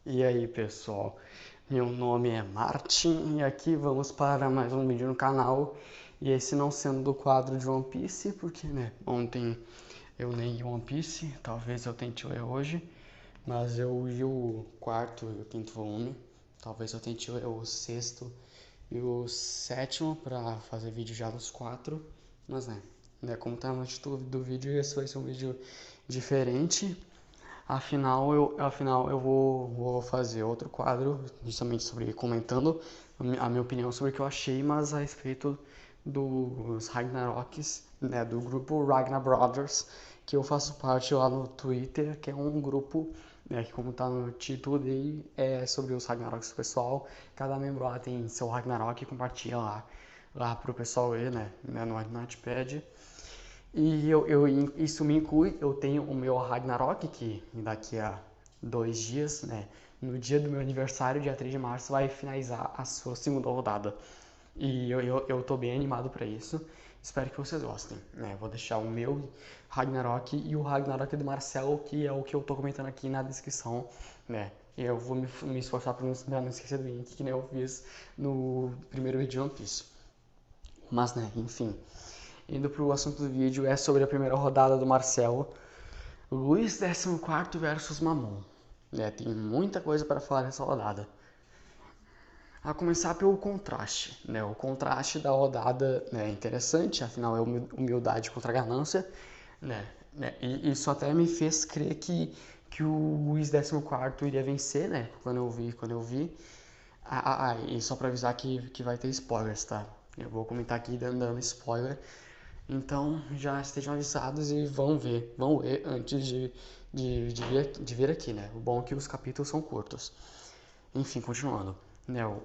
E aí pessoal, meu nome é Martin e aqui vamos para mais um vídeo no canal. E esse não sendo do quadro de One Piece, porque ontem eu nem li One Piece, talvez eu tente ler hoje, mas eu li o quarto e o quinto volume, talvez eu tente ler o sexto e o sétimo para fazer vídeo já dos quatro, mas como tá no título do vídeo, esse vai ser um vídeo diferente. Afinal eu vou fazer outro quadro, justamente sobre comentando a minha opinião sobre o que eu achei, mas a respeito dos Ragnaroks, do grupo Ragnar Brothers, que eu faço parte lá no Twitter, que é um grupo, que como tá no título dele, é sobre os Ragnaroks do pessoal. Cada membro lá tem seu Ragnarok e compartilha lá pro pessoal ler, no Notepad. E isso me inclui, eu tenho o meu Ragnarok, que daqui a 2 dias, no dia do meu aniversário, dia 3 de março, vai finalizar a sua segunda rodada. E eu tô bem animado para isso, espero que vocês gostem. Vou deixar o meu Ragnarok e o Ragnarok do Marcelo, que é o que eu tô comentando aqui na descrição, E eu vou me esforçar para não esquecer do link, que nem eu fiz no primeiro vídeo de One Piece. Mas, enfim. Indo para o assunto do vídeo, é sobre a primeira rodada do Marcelo. Luiz 14 versus Mamon. Tem muita coisa para falar nessa rodada. A começar pelo contraste. O contraste da rodada é interessante, afinal é humildade contra ganância. E isso até me fez crer que o Luiz 14 iria vencer, quando eu vi. E só para avisar que vai ter spoilers, tá? Eu vou comentar aqui dando spoiler. Então já estejam avisados e vão ler antes de ver aqui, O bom é que os capítulos são curtos. Enfim, continuando.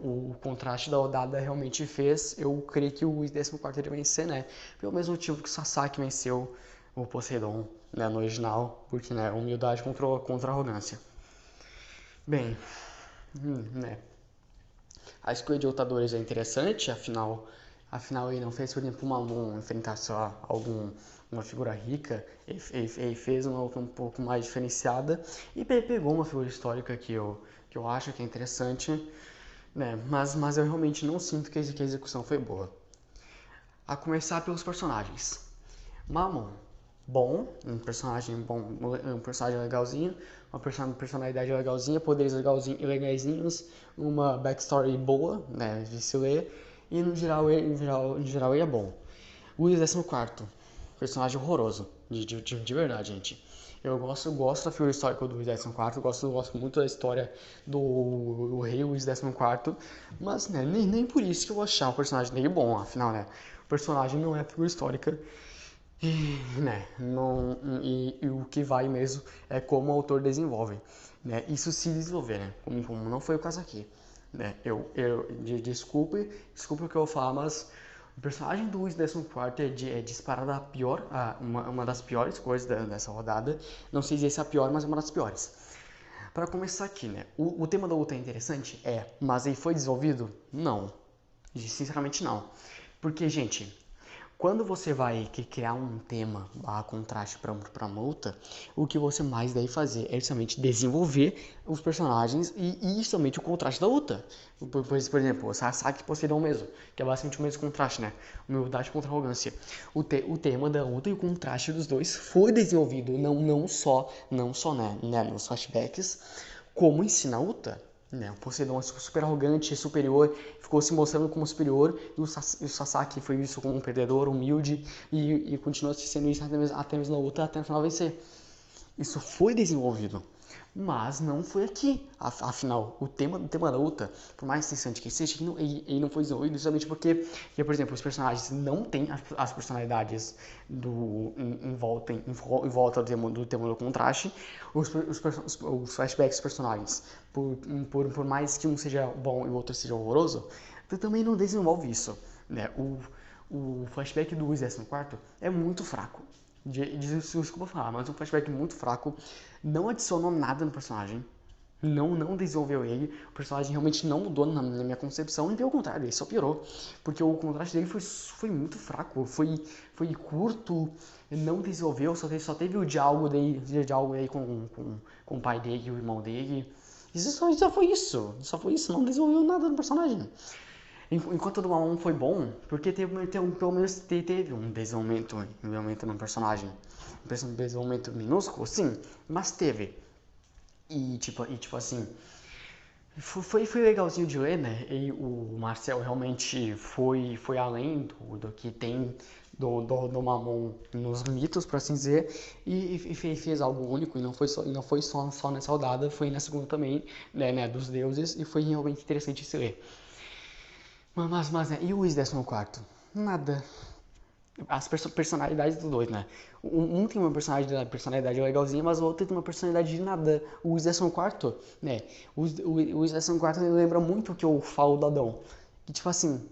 O contraste da rodada realmente fez eu crer que o 14 iria vencer, pelo mesmo motivo que o Sasaki venceu o Poseidon, no original, porque, humildade contra arrogância. Bem, a escolha de lutadores é interessante, afinal ele não fez, por exemplo, o Mamon enfrentar, sei lá, uma figura rica, ele fez uma luta um pouco mais diferenciada e pegou uma figura histórica que eu acho que é interessante, mas eu realmente não sinto que a execução foi boa. A começar pelos personagens. Mamon, um personagem legalzinho, uma personalidade legalzinha, poderes legaisinhos, uma backstory boa, de se ler, e no geral ele é bom. Luiz 14, personagem horroroso, de verdade, gente. Eu gosto da figura histórica do Luiz 14, gosto muito da história do rei Luiz 14, mas nem por isso que eu vou achar o personagem dele bom, afinal, o personagem não é figura histórica. E o que vai mesmo é como o autor desenvolve, isso se desenvolver, como não foi o caso aqui, desculpe o que eu vou falar, mas o personagem do Luiz 14 é disparada uma das piores coisas dessa rodada. Não sei dizer se é a pior, mas é uma das piores. Para começar aqui, o tema da luta é interessante? Mas ele foi desenvolvido? Não, sinceramente não, porque, gente, quando você vai criar um tema contraste para uma luta, o que você mais deve fazer é justamente desenvolver os personagens e justamente o contraste da luta. Por exemplo, o Sasaki e Poseidon mesmo, que é basicamente o mesmo contraste, humildade contra arrogância. O tema da luta e o contraste dos dois foi desenvolvido não só nos flashbacks, como ensina a luta. O Poseidon é super arrogante, superior, ficou se mostrando como superior, e o Sasaki foi visto como um perdedor, humilde, e continua sendo isso até mesmo na luta, até no final vencer. Isso foi desenvolvido, mas não foi aqui. Afinal, o tema da luta, por mais interessante que seja, ele não foi desenvolvido justamente porque, por exemplo, os personagens não têm as personalidades em volta do tema do contraste. Os flashbacks dos personagens, por mais que um seja bom e o outro seja horroroso, também não desenvolve isso. O flashback do Luiz 14 é muito fraco. Desculpa falar, mas um flashback muito fraco, não adicionou nada no personagem, não desenvolveu ele, o personagem realmente não mudou na minha concepção, e pelo contrário, ele só piorou, porque o contraste dele foi muito fraco, foi curto, não desenvolveu, só teve o diálogo dele com o pai dele e o irmão dele, Só foi isso. Só foi isso. Não desenvolveu nada no personagem. Enquanto o do Mamon foi bom, porque pelo menos teve um desenvolvimento no personagem. Um desenvolvimento minúsculo, sim, mas teve. E tipo assim, foi legalzinho de ler, né? E o Marcel realmente foi além do que tem do Mamon nos mitos, por assim dizer, e fez algo único, e não foi só nessa rodada, foi na segunda também, né, dos deuses, e foi realmente interessante se ler. Mas né, e o Luiz 14? Nada. As personalidades dos dois, né? Um tem uma personalidade legalzinha, mas o outro tem uma personalidade de nada. O Luiz 14, né? O Luiz 14 lembra muito o que eu falo do Adão. Que tipo assim,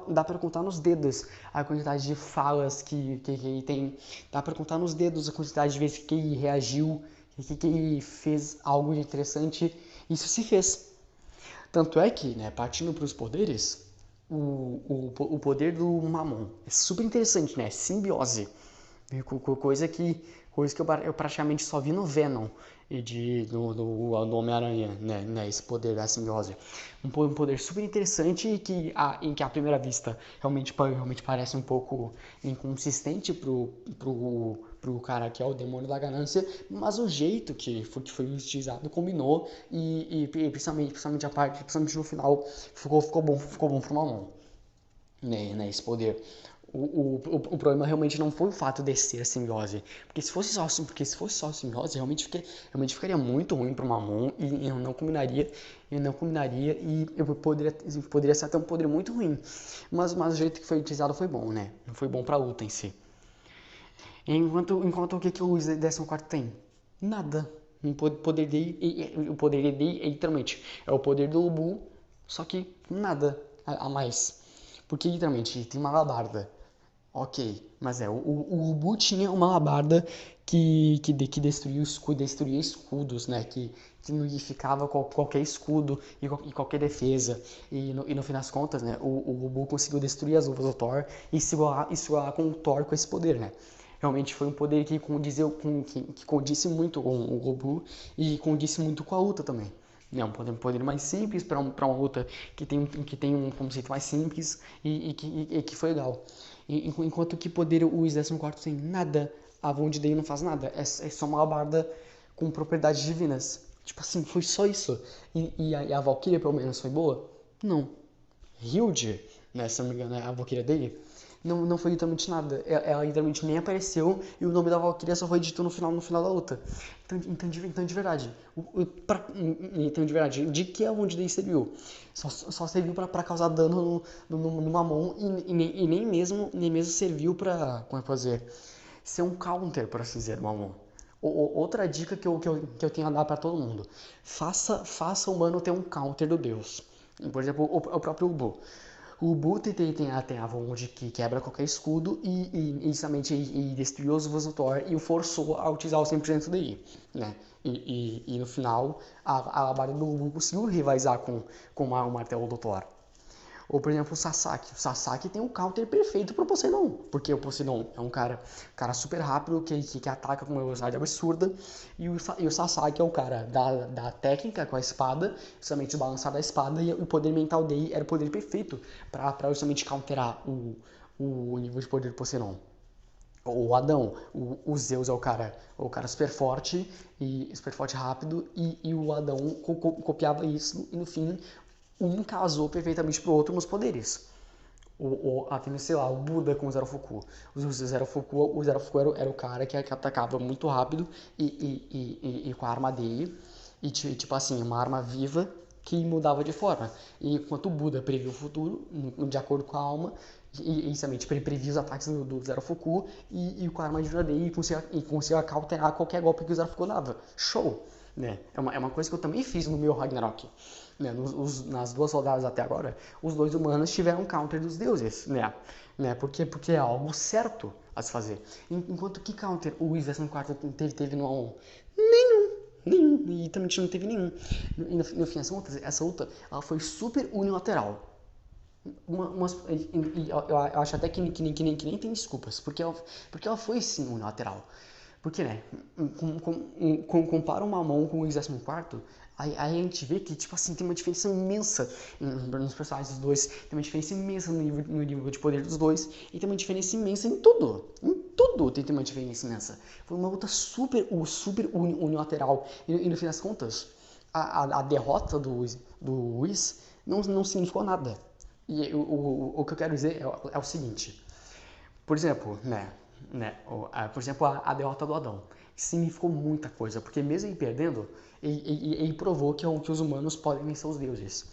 dá pra contar nos dedos a quantidade de falas que ele tem. Dá pra contar nos dedos a quantidade de vezes que ele reagiu, que ele fez algo de interessante. Isso se fez. Tanto é que, né, partindo para os poderes, o poder do Mamon é super interessante, né? Simbiose. Coisa que, coisa que eu praticamente só vi no Venom e do Homem-Aranha, né? Esse poder da simbiose. Um poder super interessante e em que à primeira vista realmente parece um pouco inconsistente pro cara que é o demônio da ganância, mas o jeito que foi utilizado combinou e principalmente a parte, principalmente no final, ficou bom pro Mamon, né, esse poder. O problema realmente não foi o fato de ser a simbiose. Porque se fosse só a simbiose, realmente ficaria muito ruim pro Mamon e eu não combinaria e eu poderia ser até um poder muito ruim. Mas o jeito que foi utilizado foi bom, né? Foi bom pra luta em si. Enquanto o que o Luiz 14 tem? Nada. O poder dele é literalmente é o poder do Ubu, só que nada a mais. Porque literalmente tem uma alabarda. Ok, mas o Ubu tinha uma alabarda que destruía escudos, né? Que nulificava qualquer escudo e qualquer defesa. E no fim das contas, né? O Ubu conseguiu destruir as luvas do Thor e se igualar com o Thor com esse poder, né? Realmente foi um poder que condisse muito com o Ubu e condisse muito com a luta também. É um poder mais simples para uma luta que tem um conceito mais simples e que foi legal. Enquanto que poder o Luiz 14 tem nada, a Wound Day não faz nada, é só uma alabarda com propriedades divinas. Tipo assim, foi só isso. E a Valkyria pelo menos foi boa? Não. Hilde, né, se não me engano, é a Valkyria dele, não foi literalmente nada. Ela literalmente nem apareceu e o nome da Valkyria só foi dito no final da luta. Então de verdade, de que a Wound Day serviu? Só serviu pra causar dano no Mamon e nem mesmo serviu pra, como é que eu dizer, ser um counter, por assim dizer, do Mamon. Outra dica que eu tenho a dar pra todo mundo: faça o humano ter um counter do Deus. Por exemplo, o próprio Ubu. O Ubu tem a Wound que quebra qualquer escudo e destruiu os uvas do Thor e o forçou a utilizar o 100% dele, né? E no final, a alabarda do Ubu conseguiu rivalizar com o martelo do Thor. Ou, por exemplo, o Sasaki. O Sasaki tem um counter perfeito pro Poseidon. Porque o Poseidon é um cara super rápido, que ataca com uma velocidade absurda. E o Sasaki é o cara da técnica com a espada, justamente balançar da espada. E o poder mental dele era o poder perfeito pra justamente counterar o nível de poder do Poseidon. O Adão, o Zeus é o cara super forte rápido, e o Adão copiava isso, e no fim um casou perfeitamente pro outro nos poderes. Até, sei lá, o Buda com o Zerofuku. O Zerofuku era o cara que atacava muito rápido e com a arma dele. E tipo assim, uma arma viva que mudava de forma. E enquanto o Buda previa o futuro, de acordo com a alma, e somente previa os ataques do Zerofuku e com a arma de dele e conseguia cauterar qualquer golpe que o Zerofuku dava. Show! Né? É uma coisa que eu também fiz no meu Ragnarok. Né? Nas duas rodadas até agora, os dois humanos tiveram counter dos deuses. Né? Porque é algo certo a se fazer. Enquanto que counter o Luiz 14 teve no A1? Nenhum. E também não teve nenhum. E no fim, essa luta ela foi super unilateral. Eu acho até que nem tem desculpas, porque ela foi sim unilateral. Porque, né, compara uma mão com o 24º, aí a gente vê que, tipo assim, tem uma diferença imensa nos personagens dos dois, tem uma diferença imensa no nível de poder dos dois, e tem uma diferença imensa em tudo tem uma diferença imensa. Foi uma luta super unilateral, e no fim das contas, a derrota do Whis não significou nada. E o que eu quero dizer é o seguinte, por exemplo, por exemplo, a derrota do Adão significou muita coisa, porque mesmo ele perdendo, ele provou que os humanos podem vencer os deuses.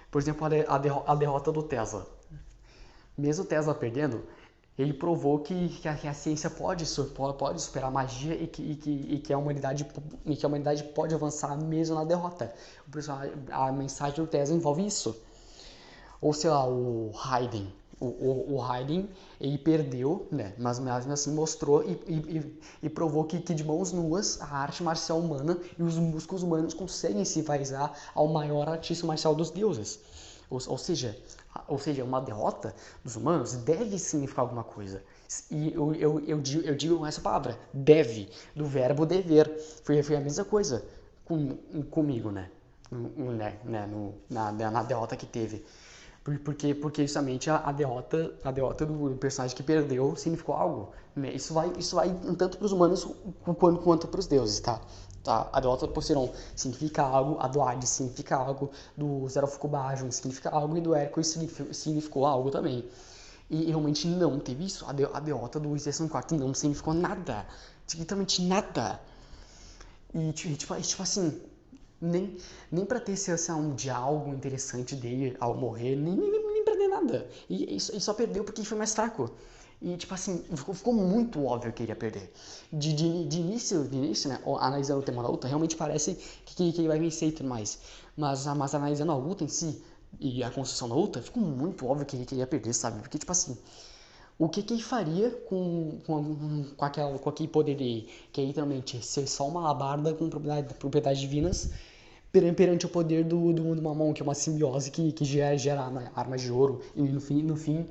Por exemplo, a derrota do Tesla. Mesmo o Tesla perdendo, ele provou que a ciência pode superar a magia e que a humanidade pode avançar mesmo na derrota. A mensagem do Tesla envolve isso. Ou sei lá, o Haydn. O Haydn, ele perdeu, né? Mas mesmo assim mostrou e provou que de mãos nuas a arte marcial humana e os músculos humanos conseguem se enraizar ao maior artista marcial dos deuses. Ou seja, uma derrota dos humanos deve significar alguma coisa. E eu digo essa palavra, deve, do verbo dever. Foi a mesma coisa comigo, né? Na derrota que teve. Porque justamente a derrota do personagem que perdeu significou algo. Né? Isso vai tanto para os humanos quanto para os deuses, tá? A derrota do Poseidon significa algo, a do Hades significa algo, do Zerafukubajon significa algo e do Hércules significou algo também. E realmente não teve isso. A derrota do 24º não significou nada. Literalmente nada. E tipo assim, nem pra ter sensação de algo interessante dele ao morrer, nem pra ter nada. E só perdeu porque ele foi mais fraco. E tipo assim, ficou muito óbvio que ele ia perder. De início, né, analisando o tema da luta, realmente parece que ele vai vencer e tudo mais. Mas analisando a luta em si e a construção da luta, ficou muito óbvio que ele ia perder, sabe? Porque tipo assim, o que ele faria com aquele poder dele, que é literalmente ser só uma alabarda com propriedades divinas, perante o poder do Mamon, que é uma simbiose que gera armas de ouro, e no fim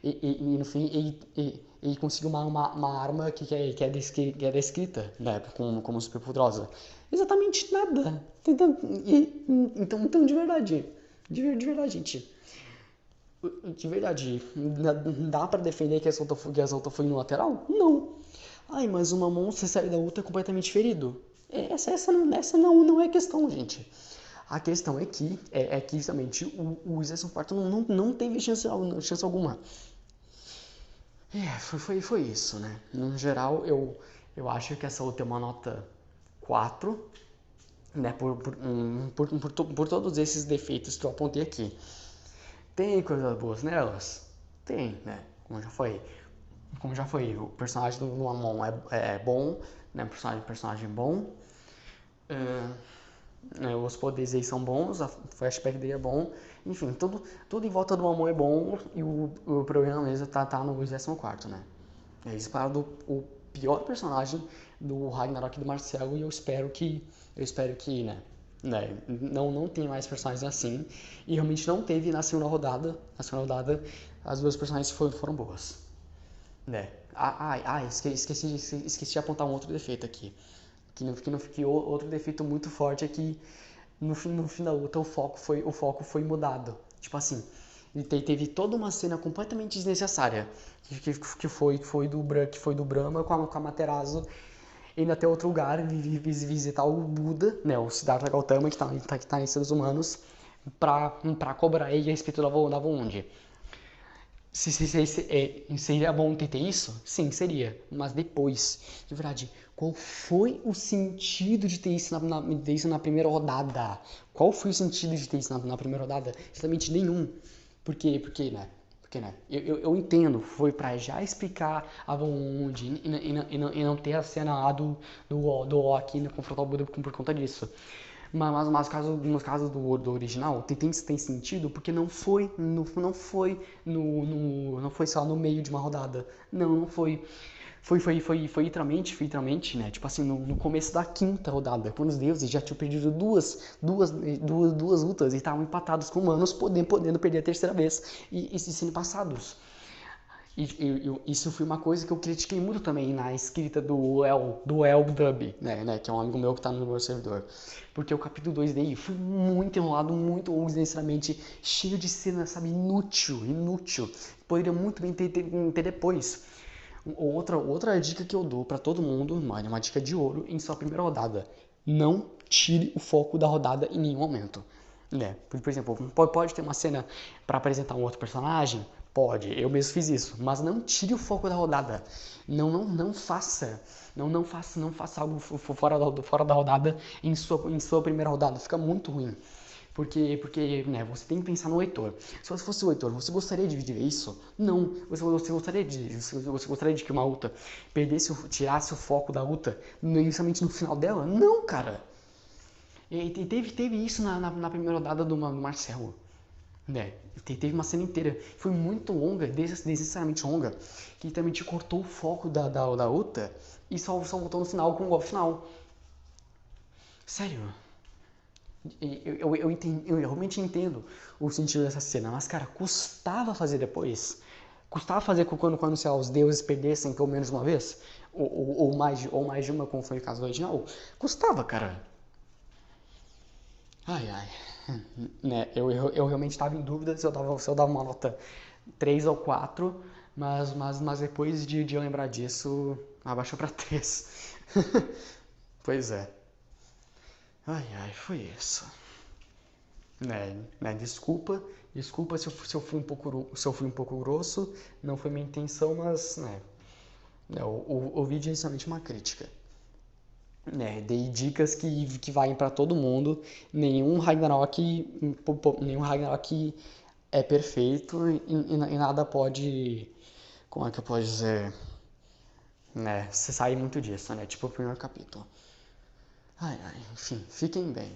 ele conseguiu uma arma que é descrita, né, como super poderosa. Exatamente nada. Então de verdade, gente, de verdade, dá pra defender que essa luta foi unilateral? Não. Ai, mas o Mamon, você sai da luta completamente ferido. Essa não é a questão, gente. A questão é que justamente o Jason Parton não teve chance alguma. Foi isso, né? No geral, eu acho que essa luta é uma nota 4, né? Por todos esses defeitos que eu apontei aqui. Tem coisas boas nelas? Tem, né? Como já foi, o personagem do Mamon é bom, né? Personagem bom. Os poderes aí são bons, o flashback dele é bom. Enfim, tudo em volta do Mamon é bom e o programa mesmo tá no 24º, né? É disparado o pior personagem do Ragnarok do Marcelo e eu espero que não tem mais personagens assim. E realmente não teve na segunda rodada. Na segunda rodada, as duas personagens foram boas. Né? Esqueci de apontar um outro defeito aqui. Que outro defeito muito forte é que no fim da luta o foco foi mudado. Tipo assim, teve toda uma cena completamente desnecessária que foi do Brahma com a Materazo indo até outro lugar visitar o Buda, né, o Siddhartha Gautama que tá em seres humanos pra cobrar ele a respeito da onde. Seria bom ter isso? Sim, seria. Mas depois, de verdade, qual foi o sentido de ter isso na primeira rodada? Qual foi o sentido de ter isso na primeira rodada? Exatamente nenhum. Por quê? Porque, né? Eu entendo, foi pra já explicar a onde e não ter a cena lá do Loki confrontar o Buda por conta disso. Mas nos casos do original tem sentido porque não foi só no meio de uma rodada. Não foi. Foi literalmente, né? Tipo assim, no começo da quinta rodada, quando os deuses já tinham perdido duas lutas e estavam empatados com humanos, podendo perder a terceira vez e sendo passados. Isso foi uma coisa que eu critiquei muito também na escrita do Eldub, né, que é um amigo meu que tá no meu servidor. Porque o capítulo 2 dele foi muito enrolado, muito desnecessariamente, cheio de cena, sabe, inútil. Poderia muito bem ter depois. Outra dica que eu dou pra todo mundo, mano, uma dica de ouro em sua primeira rodada. Não tire o foco da rodada em nenhum momento. Por exemplo, pode ter uma cena pra apresentar um outro personagem? Pode, eu mesmo fiz isso. Mas não tire o foco da rodada. Não faça. Não faça algo fora da rodada em sua primeira rodada. Fica muito ruim. Porque você tem que pensar no leitor. Se você fosse o leitor, você gostaria de ver isso? Não. Você gostaria de que uma luta tirasse o foco da luta, inicialmente no final dela? Não, cara. E teve isso na primeira rodada do Marcelo. Teve uma cena inteira. Foi muito longa, desnecessariamente longa, que também te cortou o foco da luta e só voltou no final com o golpe final. Sério. Eu realmente entendo o sentido dessa cena, mas, cara, custava fazer depois? Custava fazer quando sei lá, os deuses perdessem pelo menos uma vez? Ou mais de uma, como foi o caso do original? Custava, cara. Ai. Eu realmente estava em dúvida se eu dava uma nota 3 ou 4, mas depois de eu lembrar disso, abaixou pra 3. Pois é. Foi isso. Desculpa se eu fui um pouco grosso, não foi minha intenção, mas o vídeo é essencialmente uma crítica. Dei dicas que valem pra todo mundo. Nenhum Ragnarok é perfeito e nada pode, como é que eu posso dizer, você sair muito disso, tipo o primeiro capítulo. Enfim, fiquem bem.